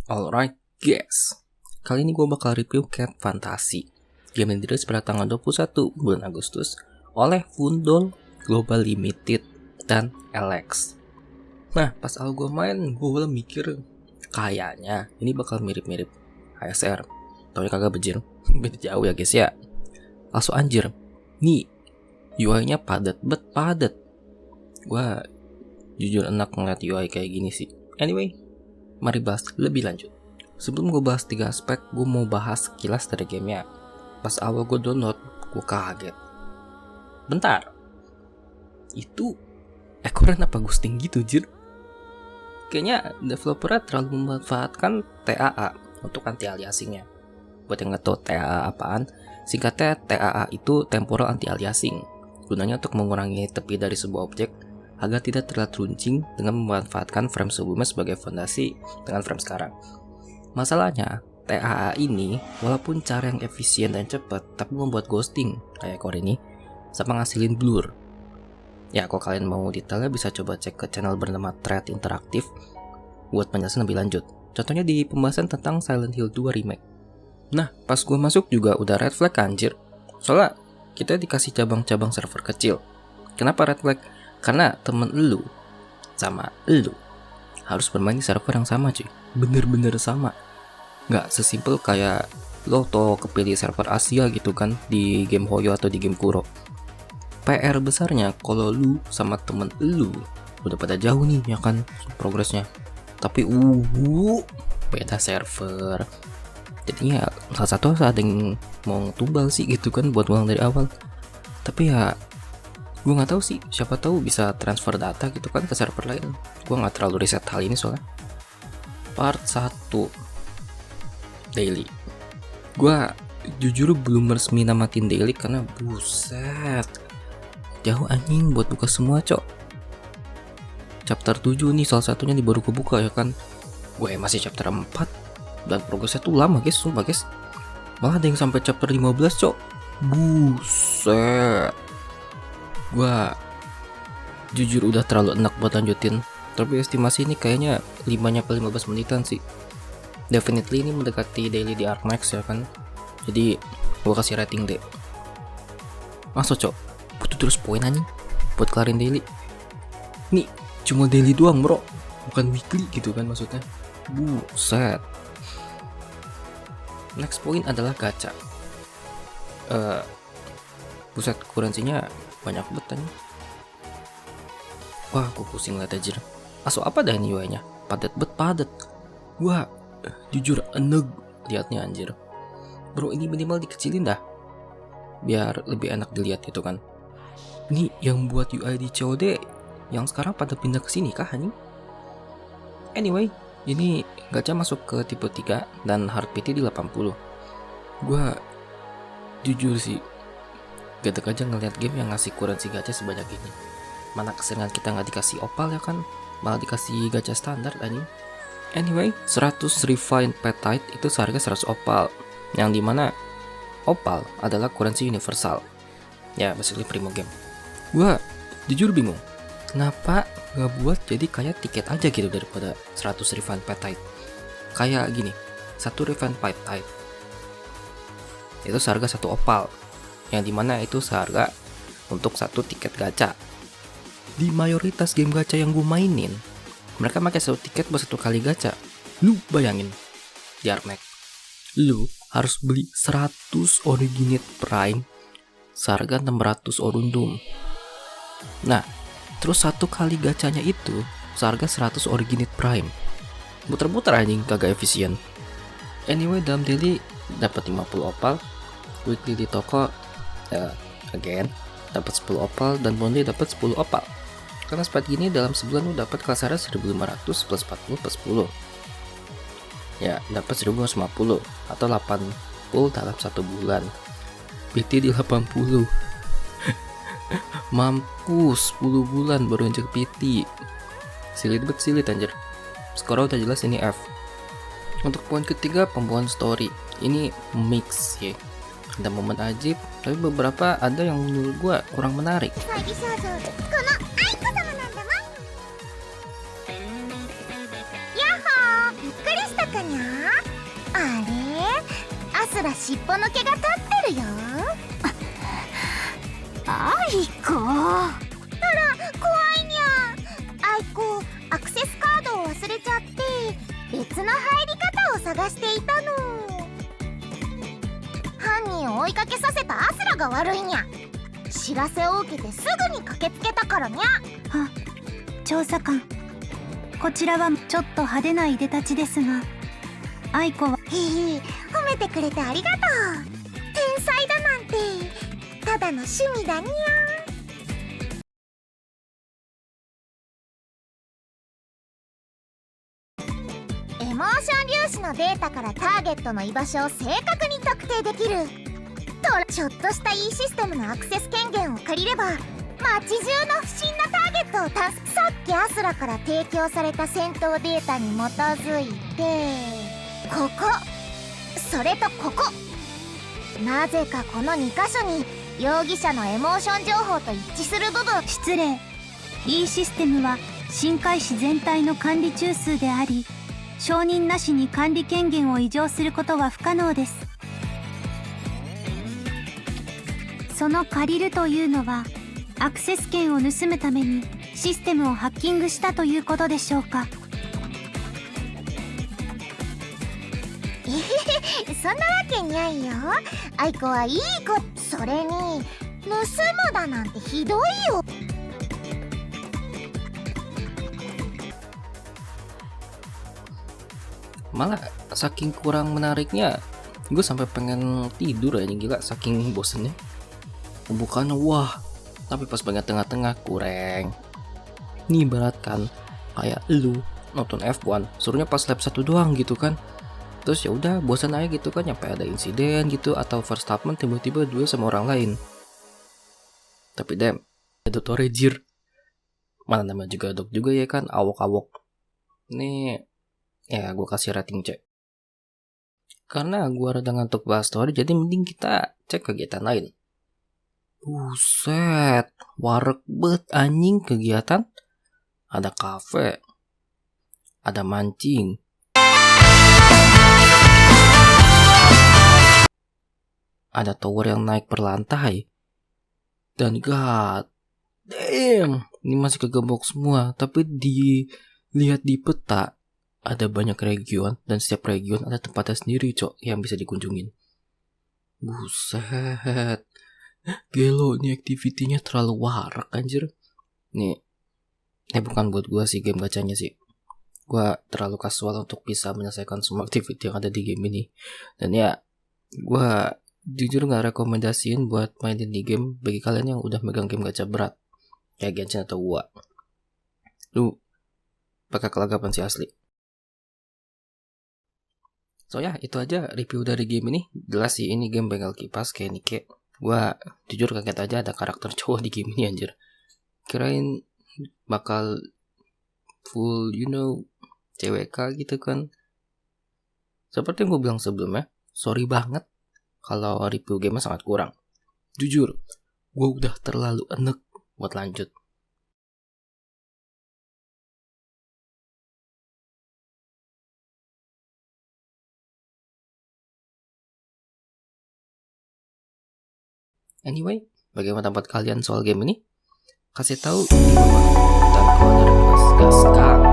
Alright guys, kali ini gue bakal review Cat Fantasy, game yang dirilis pada tanggal 21 bulan Agustus oleh Fundol Global Limited dan LX. Nah, pas awal gue main, gue mulai mikir kayaknya ini bakal mirip-mirip HSR. Taunya kagak bejir, beda jauh ya guys ya. Langsung anjir, nih UI-nya padat. Gue jujur enak ngeliat UI kayak gini sih. Anyway, mari bahas lebih lanjut. Sebelum gue bahas 3 aspek, gue mau bahas sekilas dari gamenya. Pas awal gue download, gue kaget. Bentar, itu ekoran apa ghosting gitu jir? Kayaknya developernya terlalu memanfaatkan TAA untuk anti aliasingnya. Buat yang gak tau TAA apaan, singkatnya TAA itu temporal anti aliasing. Gunanya untuk mengurangi tepi dari sebuah objek agar tidak terlihat runcing dengan memanfaatkan frame sebelumnya sebagai fondasi dengan frame sekarang. Masalahnya, TAA ini walaupun cara yang efisien dan cepat, tapi membuat ghosting kayak core ini, sama ngasilin blur. Ya, kalau kalian mau detailnya bisa coba cek ke channel bernama Thread Interaktif buat penjelasan lebih lanjut. Contohnya di pembahasan tentang Silent Hill 2 Remake. Nah, pas gue masuk juga udah red flag anjir. Soalnya kita dikasih cabang-cabang server kecil. Kenapa red flag? Karena temen lu sama lu harus bermain di server yang sama cuy. Bener-bener sama. Nggak sesimpel kayak lo tuh kepilih server Asia gitu kan di game Hoyo atau di game Kuro. PR besarnya kalau lu sama temen lu udah pada jauh nih ya kan progresnya. Tapi beda server. Jadinya salah satu ada yang mau tumbal sih gitu kan buat ulang dari awal. Tapi ya gue nggak tahu sih, siapa tahu bisa transfer data gitu kan ke server lain. Gue nggak terlalu riset hal ini soalnya. Part 1 daily. Gue jujur belum resmi namatin daily karena buset jauh anjing buat buka semua cok. Chapter 7 nih salah satunya nih baru kebuka ya kan. Gue masih chapter 4 dan progresnya tuh lama guys, sumpah guys. Malah ada yang sampai chapter 15 cok. Buset. Gua jujur udah terlalu enak buat lanjutin. Tapi estimasi ini kayaknya 5-15 menitan sih. Definitely ini mendekati daily di Arc Max ya kan. Jadi gua kasih rating D. Masuk cok, butuh terus poin anjing buat kelarin daily. Nih cuma daily doang bro, bukan weekly gitu kan maksudnya. Buset. Next point adalah gacha. Buset, kuransinya banyak banget nih. Wah, gue pusing liat aja. Aso apa dah ini UI-nya? Padat. Wah, jujur eneg liatnya anjir. Bro, ini minimal dikecilin dah, biar lebih enak dilihat gitu kan. Ini yang buat UI di COD yang sekarang pada pindah ke sini kah anjing? Anyway, ini gacha masuk ke tipe 3 dan hard PT di 80. Gua jujur sih gedek aja ngeliat game yang ngasih kuransi gacha sebanyak ini. Mana keseringan kita nggak dikasih opal ya kan, malah dikasih gacha standar anjing. Anyway, 100 refined petite itu seharga 100 opal, yang dimana opal adalah kuransi universal. Ya, basically primo game. Gua jujur bingung, kenapa nggak buat jadi kayak tiket aja gitu daripada 100 refined petite. Kayak gini, 1 refined petite itu seharga 1 opal, yang dimana itu seharga untuk 1 tiket gacha. Di mayoritas game gacha yang gue mainin, mereka pakai 1 tiket buat 1 kali gacha. Lu bayangin, di Arc Max lu harus beli 100 Originate Prime seharga 600 Orundum. Nah, terus 1 kali gacanya itu seharga 100 Originate Prime. Muter-muter anjing, kagak efisien. Anyway, dalam daily dapat 50 opal, weekly di toko again dapat 10 opal, dan monthly dapat 10 opal. Karena spread gini dalam sebulan lu dapat kasarnya 1500 plus 40 plus 10. Ya, dapat 1550 atau 80 dalam 1 bulan. PT di 80. Mampus 10 bulan baru injek PT. Silit anjir. Skor udah jelas ini F. Untuk poin ketiga, pembuatan story. Ini mix ya. Ada momen ajib, tapi beberapa ada yang menurut gue kurang menarik. ら尻尾の毛が立ってるよ。アイコ、あら怖いにゃ。アイコ、アクセスカードを忘れちゃって別の入り方を探していたの。犯人を追いかけさせたアスラが悪いにゃ。知らせを受けてすぐに駆けつけたからにゃ。あ、調査官、こちらはちょっと派手ないでたちですが、アイコはへへ、褒めてくれてありがとう。天才だなんてただの趣味だにゃ。エモーション粒子のデータからターゲットの居場所を正確に特定できると、ちょっとした E システムのアクセス権限を借りれば街中の不審なターゲットをさっきアスラから提供された戦闘データに基づいて、ここ、それとここ、なぜかこの2箇所に容疑者のエモーション情報と一致する部分。失礼。 E システムは深海市全体の管理中枢であり、承認なしに管理権限を移譲することは不可能です。その借りるというのはアクセス権を盗むためにシステムをハッキングしたということでしょうか。えへへ、そんなわけにゃいよ。アイコはいい子。それに盗むだなんてひどいよ。Malah saking kurang menariknya, gue sampai pengen tidur aja, gila saking bosennya. Pembukaannya wah, tapi pas banget tengah-tengah kurang. Ini ibarat kan kayak lu nonton F1, suruhnya pas lap 1 doang gitu kan. Terus ya udah bosan aja gitu kan, sampai ada insiden gitu atau Verstappen tiba-tiba duel sama orang lain. Tapi damn, ada Torejir. Mana nama juga dok juga ya kan, awok-awok. Nih ya gue kasih rating C. Karena gue rada ngantuk bahas story, jadi mending kita cek kegiatan lain. Buset, wareg bet anjing kegiatan. Ada kafe, ada mancing, ada tower yang naik per lantai. Dan god damn, ini masih kegembok semua. Tapi dilihat di peta, ada banyak region dan setiap region ada tempatnya sendiri cok yang bisa dikunjungin. Buset, gelo, ini activity-nya terlalu warak anjir. Nih, bukan buat gua sih game gacanya sih. Gua terlalu kasual untuk bisa menyelesaikan semua activity yang ada di game ini. Dan ya, gua jujur gak rekomendasiin buat mainin di game bagi kalian yang udah megang game gacha berat kayak Genshin atau WoW. Lu pakai kelagapan sih asli. So ya, itu aja review dari game ini. Jelas sih ini game bengal kipas kayak Nike. Gua jujur kaget aja ada karakter cowok di game ini anjir. Kirain bakal full CWK gitu kan. Seperti yang gue bilang sebelumnya, sorry banget kalau review game sangat kurang. Jujur, gue udah terlalu enek buat lanjut. Anyway, bagaimana pendapat kalian soal game ini? Kasih tahu di bawah. Dan kalau ada request, gaskan.